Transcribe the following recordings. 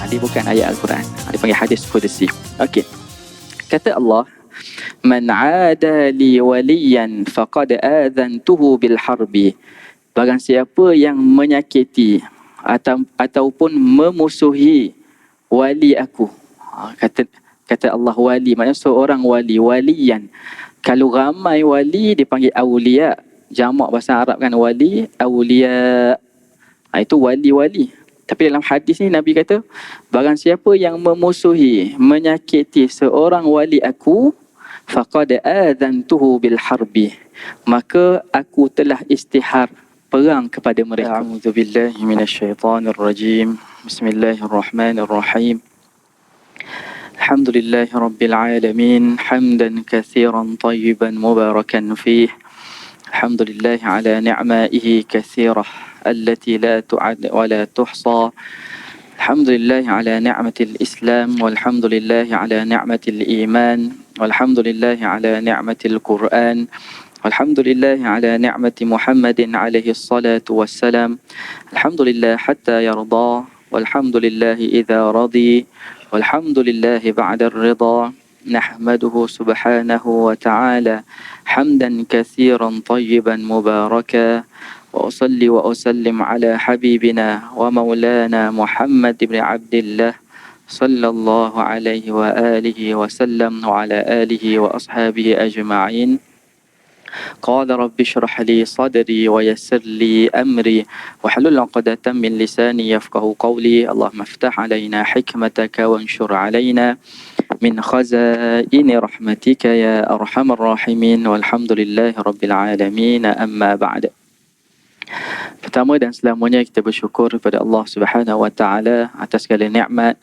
Dia bukan ayat Al-Quran. Dia panggil hadis qudsi. Okey. Kata Allah, "Man 'ada li waliyan faqad adzantuhu bil harbi." Barang siapa yang menyakiti ataupun memusuhi wali aku. Kata Allah wali, maknanya seorang wali, waliyan. Kalau ramai wali dipanggil awliya. Jamak bahasa Arab kan wali, awliya. Itu wali-wali. Tapi dalam hadis ni Nabi kata, barang siapa yang memusuhi, menyakiti seorang wali aku, faqad adzantuhu bil harbi. Maka aku telah istihar perang kepada mereka. A'udzubillahi minasyaitonirrajim. Bismillahirrahmanirrahim. Alhamdulillahi rabbil alamin, hamdan katsiran tayyiban mubarakan fih. Alhamdulillahi ala ni'maihi katsirah التي لا تعد ولا تحصى. الحمد لله على نعمة الإسلام، والحمد لله على نعمة الإيمان، والحمد لله على نعمة القرآن، والحمد لله على نعمة محمد عليه الصلاة والسلام. الحمد لله حتى يرضى، والحمد لله إذا رضي، والحمد لله بعد الرضا. نحمده سبحانه وتعالى حمدا كثيرا طيبا مباركا، وأصلي وأسلم على حبيبنا ومولانا محمد بن عبد الله صلى الله عليه وآله وسلم وعلى آله وأصحابه أجمعين. قال رب اشرح لي صدري ويسر لي أمري واحلل عقدة من لساني يفقه قولي. اللهم افتح علينا حكمتك وانشر علينا من خزائن رحمتك يا أرحم الراحمين، والحمد لله رب العالمين. أما بعد. Pertama dan selamanya kita bersyukur kepada Allah Subhanahu Wa Taala atas segala nikmat,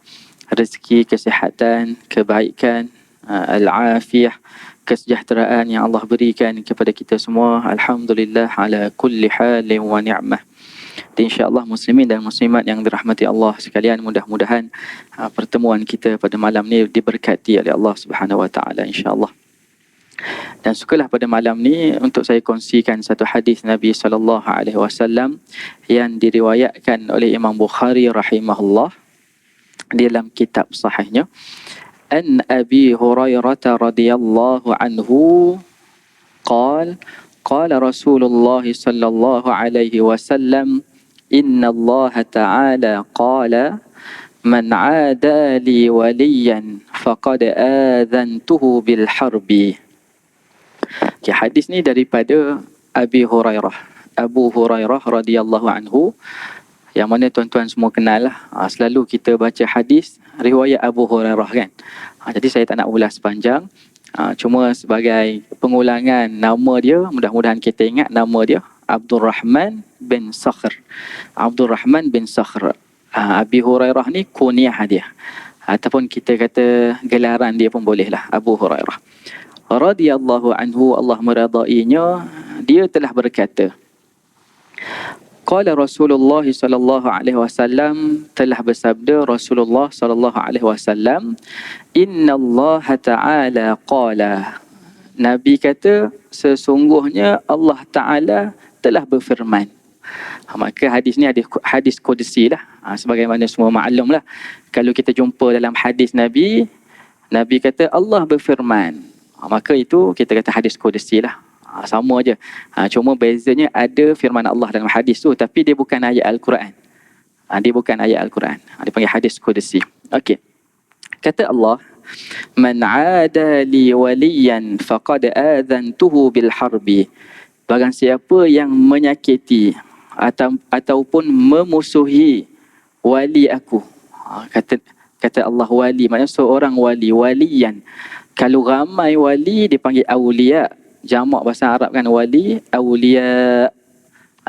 rezeki, kesihatan, kebaikan, al-afiyah, kesejahteraan yang Allah berikan kepada kita semua. Alhamdulillah ala kulli halin wa ni'mah. Dan insya-Allah muslimin dan muslimat yang dirahmati Allah sekalian, mudah-mudahan pertemuan kita pada malam ni diberkati oleh Allah Subhanahu Wa Taala insya-Allah. Dan sukalah pada malam ni untuk saya kongsikan satu hadis Nabi SAW yang diriwayatkan oleh Imam Bukhari rahimahullah dalam kitab sahihnya. An Abi Hurairah radhiyallahu anhu qala qala Rasulullah sallallahu alaihi wasallam, inna Allah ta'ala qala man 'ada li waliyan faqad adzantuhu bil harbi. Okay, hadis ni daripada Abu Hurairah radhiyallahu anhu, yang mana tuan-tuan semua kenal lah. Selalu kita baca hadis riwayat Abu Hurairah kan. Jadi saya tak nak ulas panjang. Cuma sebagai pengulangan nama dia, mudah-mudahan kita ingat nama dia Abdurrahman bin Sakhr. Abdurrahman bin Sakhr. Abu Hurairah ni kunyah dia. Ataupun kita kata gelaran dia pun boleh lah, Abu Hurairah radhiyallahu anhu, Allah meridainya, dia telah berkata, qala Rasulullah sallallahu alaihi wasallam, telah bersabda Rasulullah sallallahu alaihi wasallam, inna Allah ta'ala qala, Nabi kata sesungguhnya Allah Ta'ala telah berfirman. Maka hadis ni hadis qudsi lah. Sebagaimana semua maklum lah, kalau kita jumpa dalam hadis Nabi kata Allah berfirman, maka itu kita kata hadis qudsi lah. Sama je. Cuma bezanya ada firman Allah dalam hadis tu, tapi dia bukan ayat Al-Quran. Dia bukan ayat Al-Quran. Dia panggil hadis qudsi. Okey. Kata Allah, man 'ada li waliyan faqad adzantuhu bil harbi. Barang siapa yang menyakiti ataupun memusuhi wali aku. Kata Allah wali, maknanya seorang wali, waliyan. Kalau ramai wali dipanggil awliya. Jamak bahasa Arab kan wali, awliya.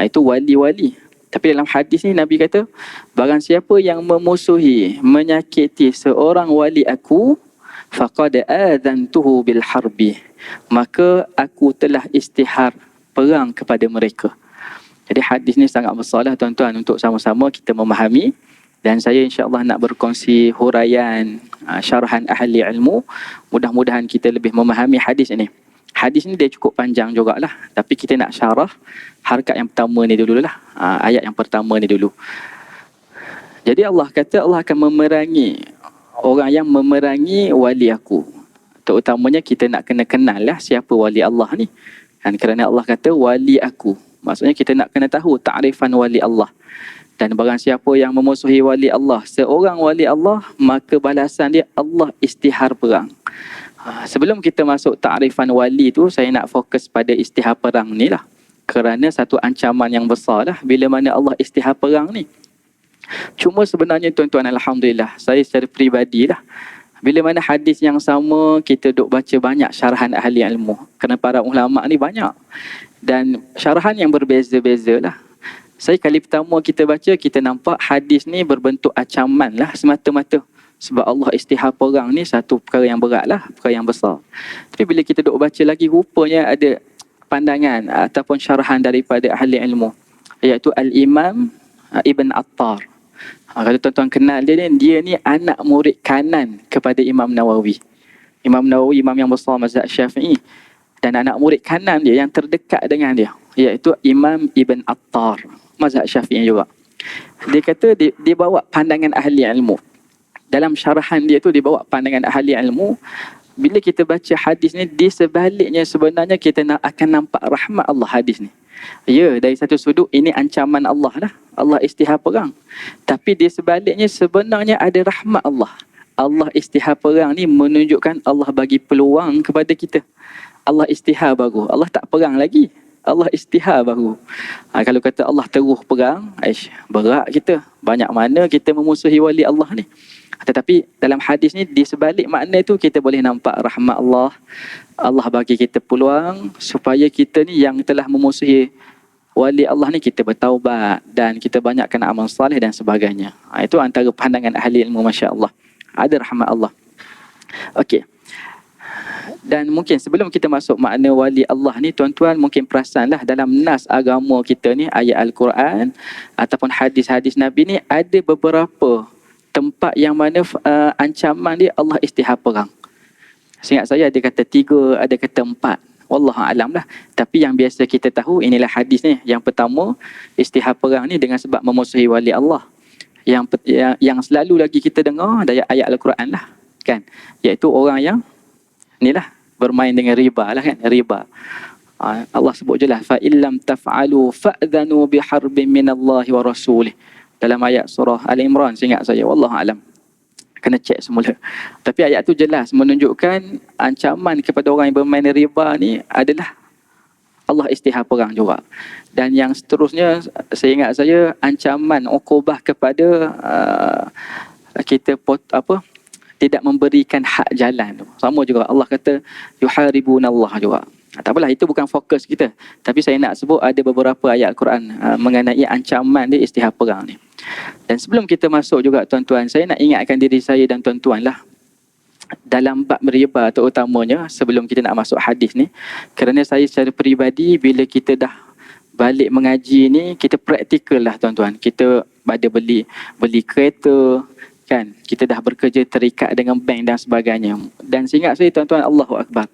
Itu wali-wali. Tapi dalam hadis ni Nabi kata, barang siapa yang memusuhi, menyakiti seorang wali aku, faqad adzantuhu bil harbi. Maka aku telah istihar perang kepada mereka. Jadi hadis ni sangat besar lah tuan-tuan, untuk sama-sama kita memahami. Dan saya insya-Allah nak berkongsi huraian syarahan ahli ilmu. Mudah-mudahan kita lebih memahami hadis ini. Hadis ni dia cukup panjang jugalah, tapi kita nak syarah harakat yang pertama ni dululah. Ayat yang pertama ni dulu. Jadi Allah kata Allah akan memerangi orang yang memerangi wali aku. Terutamanya kita nak kena kenal lah siapa wali Allah ni. Dan kerana Allah kata wali aku. Maksudnya kita nak kena tahu ta'rifan wali Allah. Dan barang siapa yang memusuhi wali Allah, seorang wali Allah, maka balasan dia Allah istihar perang. Sebelum kita masuk ta'rifan wali tu, saya nak fokus pada istihar perang ni lah. Kerana satu ancaman yang besar lah bila mana Allah istihar perang ni. Cuma sebenarnya tuan-tuan, alhamdulillah, saya secara peribadi lah, bila mana hadis yang sama kita duk baca banyak syarahan ahli ilmu. Kerana para ulama ni banyak. Dan syarahan yang berbeza-beza lah. Saya kali pertama kita baca, kita nampak hadis ni berbentuk ancaman lah semata-mata. Sebab Allah istihar perang ni satu perkara yang berat lah, perkara yang besar. Tapi bila kita duk baca lagi, rupanya ada pandangan ataupun syarahan daripada ahli ilmu. Iaitu Al-Imam Ibn Attar. Kalau tuan-tuan kenal dia ni anak murid kanan kepada Imam Nawawi. Imam Nawawi, imam yang besar mazhab Syafi'i. Dan anak murid kanan dia yang terdekat dengan dia, iaitu Imam Ibn Attar, mazhab Syafi'i juga. Dia kata dia bawa pandangan ahli ilmu. Dalam syarahan dia tu dia bawa pandangan ahli ilmu. Bila kita baca hadis ni, di sebaliknya sebenarnya kita akan nampak rahmat Allah hadis ni. Ya, dari satu sudut ini ancaman Allah lah. Allah istihar perang. Tapi di sebaliknya sebenarnya ada rahmat Allah. Allah istihar perang ni menunjukkan Allah bagi peluang kepada kita. Allah istihar baru. Allah tak perang lagi. Allah istihar baru. Kalau kata Allah terus perang, berat kita. Banyak mana kita memusuhi wali Allah ni. Tetapi dalam hadis ni, di sebalik makna tu kita boleh nampak rahmat Allah. Allah bagi kita peluang supaya kita ni yang telah memusuhi wali Allah ni, kita bertaubat dan kita banyakkan amal salih dan sebagainya. Itu antara pandangan ahli ilmu, Masya Allah. Ada rahmat Allah. Okey. Dan mungkin sebelum kita masuk makna wali Allah ni, tuan-tuan mungkin perasanlah dalam nas agama kita ni, ayat Al-Quran ataupun hadis-hadis Nabi ni, ada beberapa tempat yang mana ancaman dia Allah istihar perang. Seingat saya ada kata 3, ada kata 4. Wallahualam lah. Tapi yang biasa kita tahu, inilah hadis ni. Yang pertama, istihar perang ni dengan sebab memusuhi wali Allah. Yang selalu lagi kita dengar dari ayat Al-Quran lah, kan? Iaitu orang yang inilah bermain dengan riba lah, kan? Riba. Allah sebut jelas, fa illam taf'alu fa'dhanu biharbin minallahi wa rasulih. Dalam ayat surah Al-Imran, seingat saya, wallahualam. Kena cek semula. Tapi ayat tu jelas menunjukkan ancaman kepada orang yang bermain riba ni adalah Allah istihar perang juga. Dan yang seterusnya, seingat saya, ancaman ukubah kepada kita tidak memberikan hak jalan. Sama juga Allah kata yuharibunallah juga. Tak apalah, itu bukan fokus kita. Tapi saya nak sebut ada beberapa ayat Al-Quran mengenai ancaman dia istihar perang ni. Dan sebelum kita masuk juga, tuan-tuan, saya nak ingatkan diri saya dan tuan-tuan lah, dalam bab riba terutamanya, sebelum kita nak masuk hadis ni, kerana saya secara peribadi bila kita dah balik mengaji ni, kita praktikal lah, tuan-tuan. Kita ada beli kereta, kan? Kita dah bekerja terikat dengan bank dan sebagainya. Dan seingat saya, tuan-tuan, Allahu Akbar,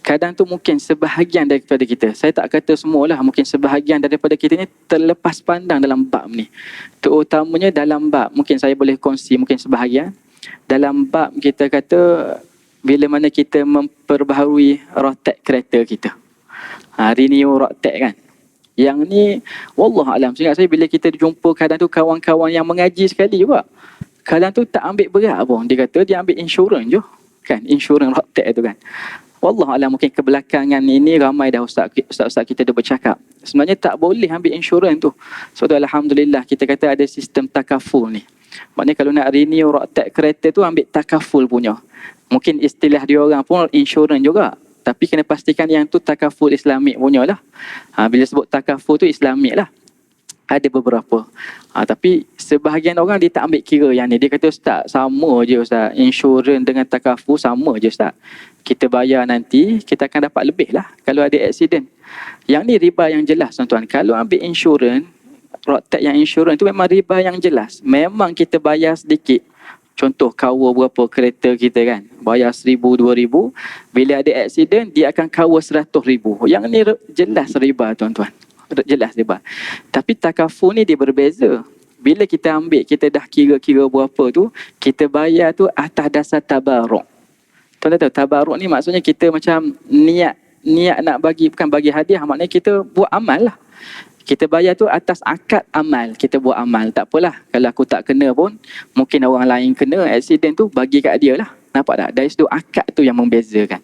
kadang tu mungkin sebahagian daripada kita, saya tak kata semualah, mungkin sebahagian daripada kita ni terlepas pandang dalam bab ni. Terutamanya dalam bab, mungkin saya boleh kongsi mungkin sebahagian, dalam bab kita kata bila mana kita memperbaharui rotek kereta kita. Renew rotek, kan? Yang ni wallahualam, seingat saya bila kita jumpa kadang tu kawan-kawan yang mengaji sekali juga, kadang tu tak ambil berat pun. Dia kata dia ambil insurans je, kan? Insurans rotek tu, kan? Wallahualam, mungkin kebelakangan ini ramai dah ustaz-ustaz kita dah bercakap. Sebenarnya tak boleh ambil insurans tu. So alhamdulillah kita kata ada sistem takaful ni. Maknanya kalau nak renew rotek kereta tu, ambil takaful punya. Mungkin istilah dia orang pun insurans juga. Tapi kena pastikan yang tu takaful Islamik punya lah. Bila sebut takaful tu Islamik lah. Ada beberapa. Tapi sebahagian orang dia tak ambil kira yang ni. Dia kata, Ustaz, sama je Ustaz. Insurans dengan takaful sama je Ustaz. Kita bayar nanti, kita akan dapat lebih lah kalau ada aksiden. Yang ni riba yang jelas, tuan-tuan. Kalau ambil insurans, rotek yang insurans tu memang riba yang jelas. Memang kita bayar sedikit. Contoh cover berapa kereta kita, kan? Bayar 1,000, 2,000. Bila ada aksiden, dia akan cover 100,000. Yang ni jelas riba, tuan-tuan. Jelas riba. Tapi takaful ni dia berbeza. Bila kita ambil, kita dah kira-kira berapa tu, kita bayar tu atas dasar tabaruk. Tuan tahu tabaruk ni maksudnya kita macam niat nak bagi, bukan bagi hadiah, maknanya kita buat amal lah. Kita bayar tu atas akad amal. Kita buat amal. Tak apalah. Kalau aku tak kena pun, mungkin orang lain kena accident tu, bagi kat dia lah. Nampak tak? Dari situ akad tu yang membezakan.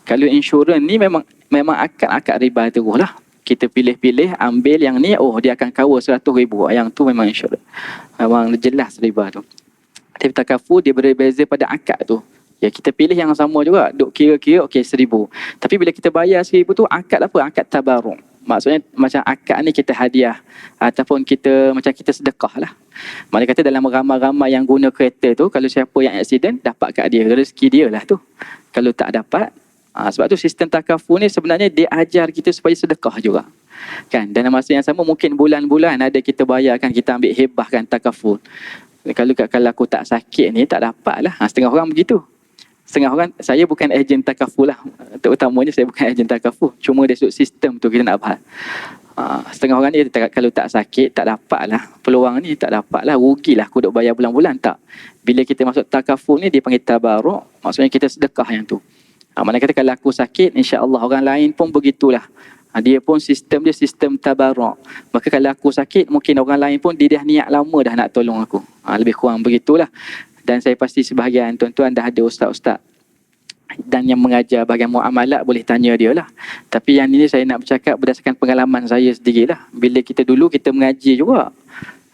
Kalau insurans ni memang akad riba terus lah. Kita pilih-pilih, ambil yang ni, oh dia akan cover 100,000. Yang tu memang insurans. Memang jelas riba tu. Tapi takaful dia berbeza pada akad tu. Ya, kita pilih yang sama juga. Duk kira-kira, okey 1,000. Tapi bila kita bayar 1,000 tu, akad apa? Akad tabaruk. Maksudnya macam akad ni kita hadiah ataupun kita macam kita sedekah lah. Maknanya kata dalam ramai-ramai yang guna kereta tu, kalau siapa yang accident, dapat kat dia, rezeki dia lah tu. Kalau tak dapat, sebab tu sistem takaful ni sebenarnya dia ajar kita supaya sedekah juga. Kan? Dan masa yang sama mungkin bulan-bulan ada kita bayarkan, kita ambil hebahkan takaful. Kalau aku tak sakit ni, tak dapat lah. Setengah orang begitu. Setengah orang, saya bukan ejen takaful lah. Terutamanya saya bukan ejen takaful. Cuma dari sistem tu kita nak bahas. Setengah orang ni kalau tak sakit, tak dapat lah. Peluang ni tak dapat lah. Rugilah aku duk bayar bulan-bulan. Tak. Bila kita masuk takaful ni, dia panggil tabaruk. Maksudnya kita sedekah yang tu. Maknanya kata kalau aku sakit, insya-Allah orang lain pun begitulah. Dia pun sistem dia sistem tabaruk. Maka kalau aku sakit, mungkin orang lain pun dia dah niat lama dah nak tolong aku. Lebih kurang begitulah. Dan saya pasti sebahagian tuan-tuan dah ada ustaz-ustaz dan yang mengajar bahagian muamalat, boleh tanya dia lah. Tapi yang ini saya nak bercakap berdasarkan pengalaman saya sendiri lah. Bila kita dulu kita mengaji juga,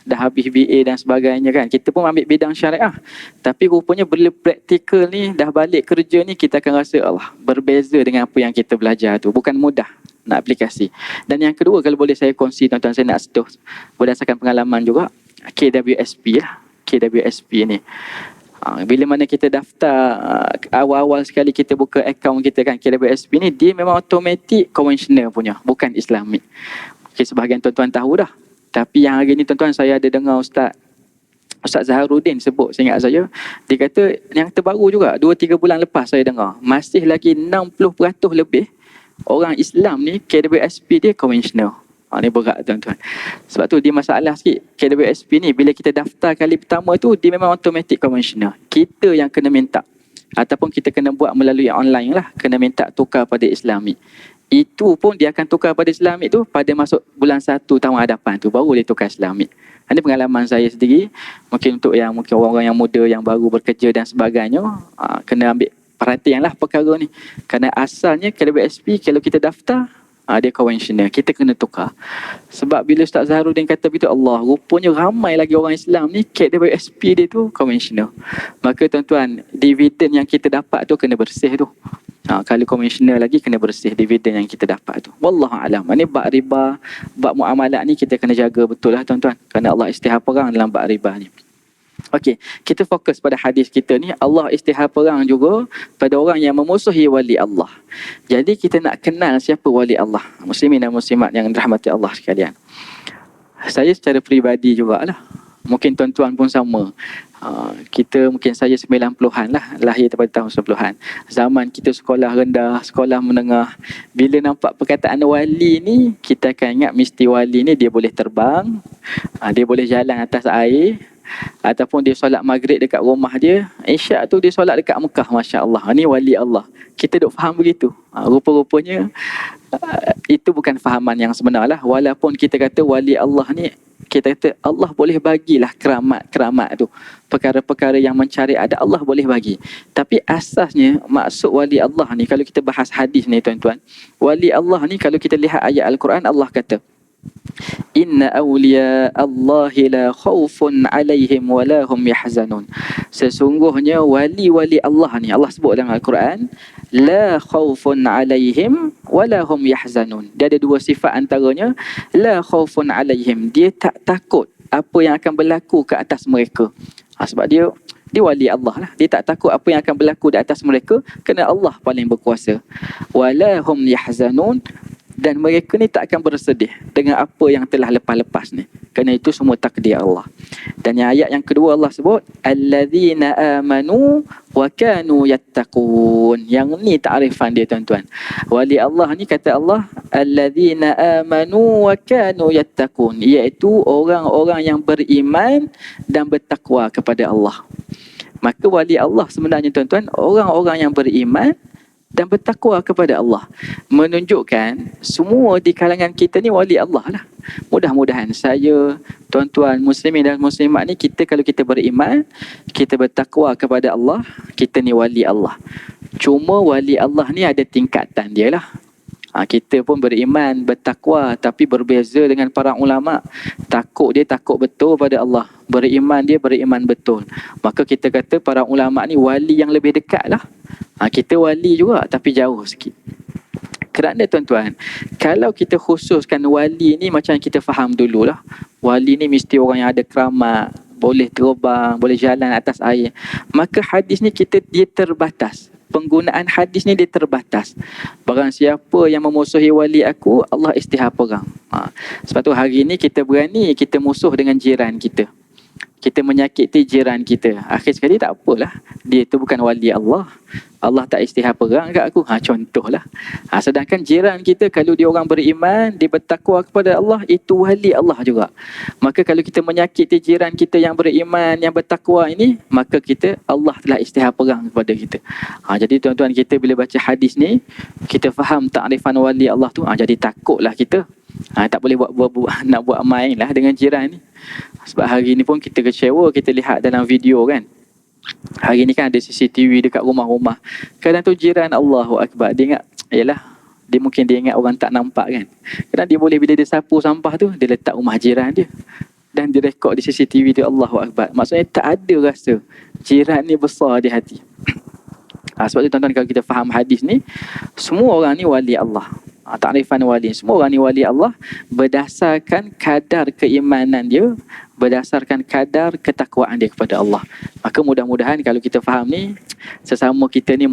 dah habis BA dan sebagainya kan, kita pun ambil bidang syariah. Tapi rupanya bila praktikal ni, dah balik kerja ni, kita akan rasa Allah berbeza dengan apa yang kita belajar tu. Bukan mudah nak aplikasi. Dan yang kedua, kalau boleh saya kongsi tuan-tuan, saya nak sentuh berdasarkan pengalaman juga, KWSP lah. KWSP ni. Bila mana kita daftar, awal-awal sekali kita buka akaun kita kan, KWSP ni, dia memang automatik konvensional punya, bukan Islamik. Okay, sebahagian tuan-tuan tahu dah. Tapi yang hari ni tuan-tuan, saya ada dengar Ustaz Zaharuddin sebut, saya ingat saya. Dia kata, yang terbaru juga, 2-3 bulan lepas saya dengar, masih lagi 60% lebih orang Islam ni, KWSP dia konvensional. Ini berat tuan-tuan. Sebab tu dia masalah sikit. KWSP ni bila kita daftar kali pertama tu, dia memang automatic konvensional. Kita yang kena minta. Ataupun kita kena buat melalui online lah. Kena minta tukar pada Islamik. Itu pun dia akan tukar pada Islamik tu pada masuk bulan 1 tahun hadapan tu. Baru dia tukar Islamik. Ini pengalaman saya sendiri. Mungkin untuk yang mungkin orang-orang yang muda yang baru bekerja dan sebagainya, kena ambil perhatian lah perkara ni. Kerana asalnya KWSP kalau kita daftar, dia konvensional, kita kena tukar. Sebab bila Ustaz Zaharuddin kata begitu, Allah, rupanya ramai lagi orang Islam ni KWSP dia tu konvensional. Maka tuan-tuan, dividen yang kita dapat tu kena bersih tu. Kalau konvensional lagi kena bersih dividen yang kita dapat tu. Wallahu alam. Ini bab riba, bab muamalat ni kita kena jaga betul lah tuan-tuan. Kerana Allah istihar perang dalam bab riba ni. Okey, kita fokus pada hadis kita ni. Allah istihar perang juga pada orang yang memusuhi wali Allah. Jadi kita nak kenal siapa wali Allah. Muslimin dan muslimat yang dirahmati Allah sekalian. Saya secara peribadi jugalah. Mungkin tuan-tuan pun sama. Kita mungkin saya 90-an lah. Lahir pada tahun 90-an. Zaman kita sekolah rendah, sekolah menengah. Bila nampak perkataan wali ni, kita akan ingat mesti wali ni dia boleh terbang. Dia boleh jalan atas air. Ataupun dia solat maghrib dekat rumah dia, Isyak tu dia solat dekat Mekah, Masya Allah. Ini wali Allah. Kita duk faham begitu. Rupa-rupanya itu bukan fahaman yang sebenar lah. Walaupun kita kata wali Allah ni, kita kata Allah boleh bagilah keramat tu. Perkara-perkara yang mencari ada Allah boleh bagi. Tapi asasnya maksud wali Allah ni, kalau kita bahas hadis ni tuan-tuan, wali Allah ni kalau kita lihat ayat Al-Quran, Allah kata, Inna awliya Allahi la khawfun alaihim wa la hum yahzanun. Sesungguhnya wali-wali Allah ni, Allah sebut dalam Al-Quran, la khawfun alaihim wa la hum yahzanun. Dia ada dua sifat antaranya, la khawfun alaihim, dia tak takut apa yang akan berlaku ke atas mereka. Sebab dia wali Allah lah. Dia tak takut apa yang akan berlaku di atas mereka kerana Allah paling berkuasa. Wa la hum yahzanun, Dan mereka ni tak akan bersedih dengan apa yang telah lepas-lepas ni. Kerana itu semua takdir Allah. Dan yang ayat yang kedua Allah sebut, allazina amanu wa kanu yattaqun. Yang ni takrifan dia tuan-tuan. Wali Allah ni kata Allah, allazina amanu wa kanu yattaqun, iaitu orang-orang yang beriman dan bertakwa kepada Allah. Maka wali Allah sebenarnya tuan-tuan, orang-orang yang beriman dan bertakwa kepada Allah. Menunjukkan semua di kalangan kita ni wali Allah lah. Mudah-mudahan saya, tuan-tuan muslimin dan muslimat ni, kita kalau kita beriman, kita bertakwa kepada Allah, kita ni wali Allah. Cuma wali Allah ni ada tingkatan dia lah. Kita pun beriman, bertakwa, tapi berbeza dengan para ulama. Takut dia takut betul pada Allah, beriman dia beriman betul. Maka kita kata para ulama ni wali yang lebih dekat lah. Kita wali juga tapi jauh sikit. Kerana tuan-tuan, kalau kita khususkan wali ni macam kita faham dululah, wali ni mesti orang yang ada keramat, boleh terbang, boleh jalan atas air. Maka hadis ni dia terbatas. Penggunaan hadis ni dia terbatas. Barang siapa yang memusuhi wali aku, Allah istihar perang. Sebab tu hari ni kita berani, kita musuh dengan jiran kita. Kita menyakiti jiran kita. Akhir sekali tak apalah, dia tu bukan wali Allah. Allah tak istihar perang kat aku. Contohlah. Sedangkan jiran kita, kalau dia orang beriman, dia bertakwa kepada Allah, itu wali Allah juga. Maka kalau kita menyakiti jiran kita yang beriman, yang bertakwa ini, maka Allah telah istihar perang kepada kita. Jadi tuan-tuan, kita bila baca hadis ni, kita faham takrifan wali Allah tu, jadi takutlah kita. Tak boleh nak buat main lah dengan jiran ni. Sebab hari ni pun kita kecewa, kita lihat dalam video kan. Hari ni kan ada CCTV dekat rumah-rumah. Kadang tu jiran, Allahu Akbar, dia ingat, mungkin dia ingat orang tak nampak kan. Kadang dia boleh, bila dia sapu sampah tu, dia letak rumah jiran dia. Dan dia rekod di CCTV dia, Allahu Akbar. Maksudnya tak ada rasa jiran ni besar di hati. Sebab tu tuan-tuan, kalau kita faham hadis ni, semua orang ni wali Allah. Takrifan wali, semua orang ni wali Allah berdasarkan kadar keimanan dia, berdasarkan kadar ketakwaan dia kepada Allah. Maka mudah-mudahan kalau kita faham ni, sesama kita ni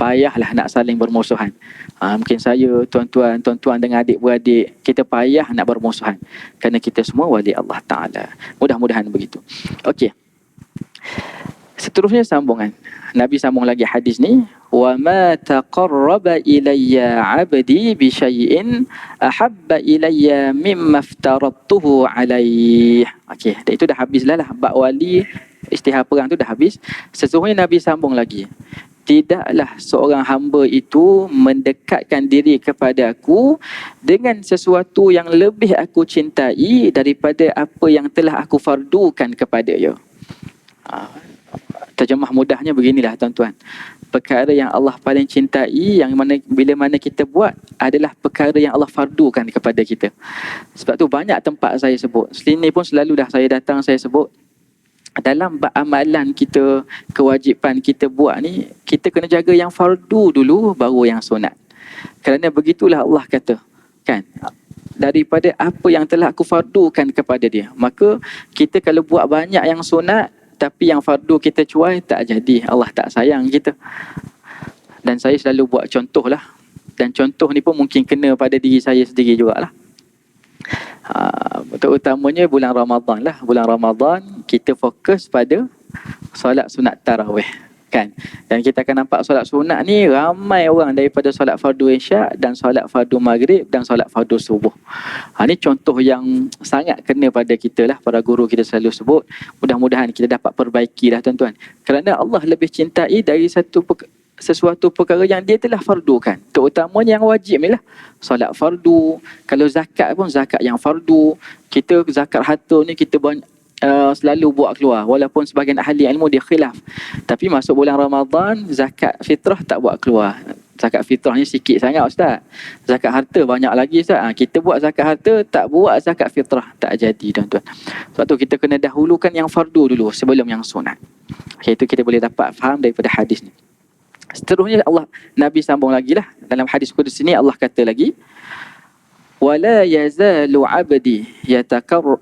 payahlah nak saling bermusuhan. Mungkin saya, tuan-tuan dengan adik-beradik, kita payah nak bermusuhan kerana kita semua wali Allah Ta'ala. Mudah-mudahan begitu. Okey. Seterusnya sambungan. Nabi sambung lagi hadis ni, wa ma taqarraba ilayya 'abdi bi syai'in ahabba ilayya mimma aftaradtuhu alaih. Okey, itu dah habis lah bab wali, istihar perang tu dah habis. Sesungguhnya Nabi sambung lagi, tidaklah seorang hamba itu mendekatkan diri kepada aku dengan sesuatu yang lebih aku cintai daripada apa yang telah aku fardukan kepadanya. Terjemah mudahnya beginilah tuan-tuan. Perkara yang Allah paling cintai, yang mana bila mana kita buat, adalah perkara yang Allah fardukan kepada kita. Sebab tu banyak tempat saya sebut. Sini pun selalu dah saya datang, saya sebut, dalam amalan kita, kewajipan kita buat ni, kita kena jaga yang fardu dulu, baru yang sunat. Kerana begitulah Allah kata, kan? Daripada apa yang telah aku fardukan kepada dia. Maka kita kalau buat banyak yang sunat, tapi yang fardu kita cuai, tak jadi. Allah tak sayang kita. Dan saya selalu buat contoh lah. Dan contoh ni pun mungkin kena pada diri saya sendiri jugalah. Terutamanya bulan Ramadan lah. Bulan Ramadan kita fokus pada solat sunat tarawih, kan? Dan kita akan nampak solat sunat ni ramai orang daripada solat fardu isyak dan solat fardu maghrib dan solat fardu subuh. Ni contoh yang sangat kena pada kita lah. Para guru kita selalu sebut. Mudah-mudahan kita dapat perbaiki lah tuan-tuan. Kerana Allah lebih cintai dari sesuatu perkara yang dia telah fardukan. Terutamanya yang wajib ni lah. Solat fardu. Kalau zakat pun zakat yang fardu. Kita zakat harta ni kita selalu buat keluar. Walaupun sebahagian ahli ilmu dia khilaf. Tapi masuk bulan Ramadan, zakat fitrah tak buat keluar. Zakat fitrah ni sikit sangat Ustaz. Zakat harta banyak lagi Ustaz. Kita buat zakat harta, tak buat zakat fitrah. Tak jadi tuan-tuan. Sebab tu kita kena dahulukan yang fardu dulu sebelum yang sunat. Okay, itu kita boleh dapat faham daripada hadis ni. Seterusnya Nabi sambung lagi lah. Dalam hadis qudsi ni Allah kata lagi, وَلَا يَزَالُ عَبْدِي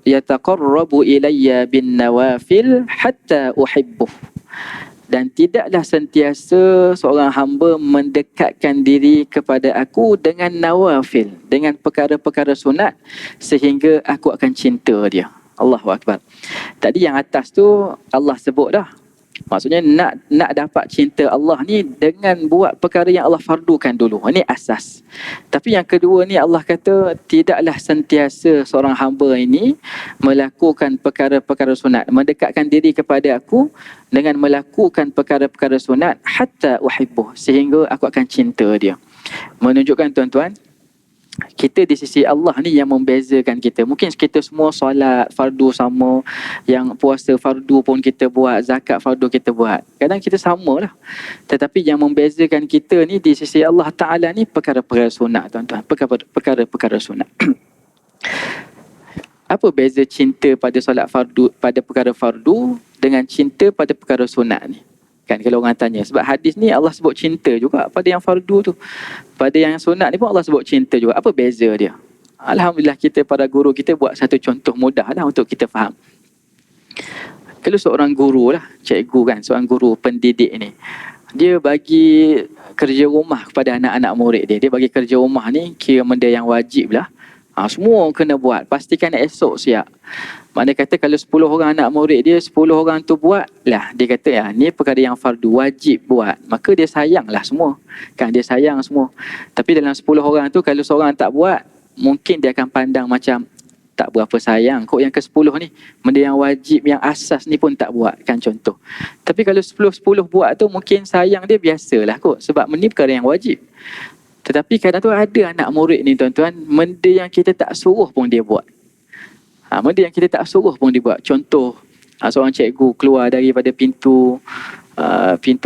يَتَقَرَّبُ إِلَيَّ بِالنَّوَافِلِ حَتَّى أُحِبُّهُ. dan tidaklah sentiasa seorang hamba mendekatkan diri kepada aku dengan nawafil, dengan perkara-perkara sunat sehingga aku akan cinta dia. Allahu Akbar. Tadi yang atas tu Allah sebut dah. Maksudnya nak dapat cinta Allah ni dengan buat perkara yang Allah fardukan dulu. Ini asas. Tapi yang kedua ni Allah kata tidaklah sentiasa seorang hamba ini melakukan perkara-perkara sunat, mendekatkan diri kepada aku dengan melakukan perkara-perkara sunat hatta uhibbuh, sehingga aku akan cinta dia. Menunjukkan tuan-tuan, kita di sisi Allah ni yang membezakan kita. Mungkin kita semua solat fardu sama, yang puasa fardu pun kita buat, zakat fardu kita buat. Kadang kita samalah. Tetapi yang membezakan kita ni di sisi Allah Ta'ala ni perkara-perkara sunat, tuan-tuan. Perkara-perkara sunat. Apa beza cinta pada solat fardu, pada perkara fardu dengan cinta pada perkara sunat ni? Kan kalau orang tanya, sebab hadis ni Allah sebut cinta juga pada yang fardu tu, pada yang sunat ni pun Allah sebut cinta juga. Apa beza dia? Alhamdulillah kita para guru kita buat satu contoh mudah lah untuk kita faham. Kalau seorang guru lah, cikgu kan, seorang guru pendidik ni, dia bagi kerja rumah kepada anak-anak murid dia. Dia bagi kerja rumah ni kira benda yang wajib lah. Semua kena buat, pastikan esok siap. Mana kata kalau 10 orang anak murid dia, 10 orang tu buat lah, dia kata ya, ni perkara yang fardu, wajib buat. Maka dia sayang lah semua. Kan dia sayang semua. Tapi dalam 10 orang tu, kalau seorang tak buat, mungkin dia akan pandang macam tak berapa sayang. Kok yang ke-10 ni, benda yang wajib, yang asas ni pun tak buat. Kan contoh. Tapi kalau 10 buat tu, mungkin sayang dia biasalah kot. Sebab ni perkara yang wajib. Tetapi kadang tu ada anak murid ni tuan-tuan, benda yang kita tak suruh pun dia buat. Benda yang kita tak suruh pun dia buat. Contoh, seorang cikgu keluar daripada pintu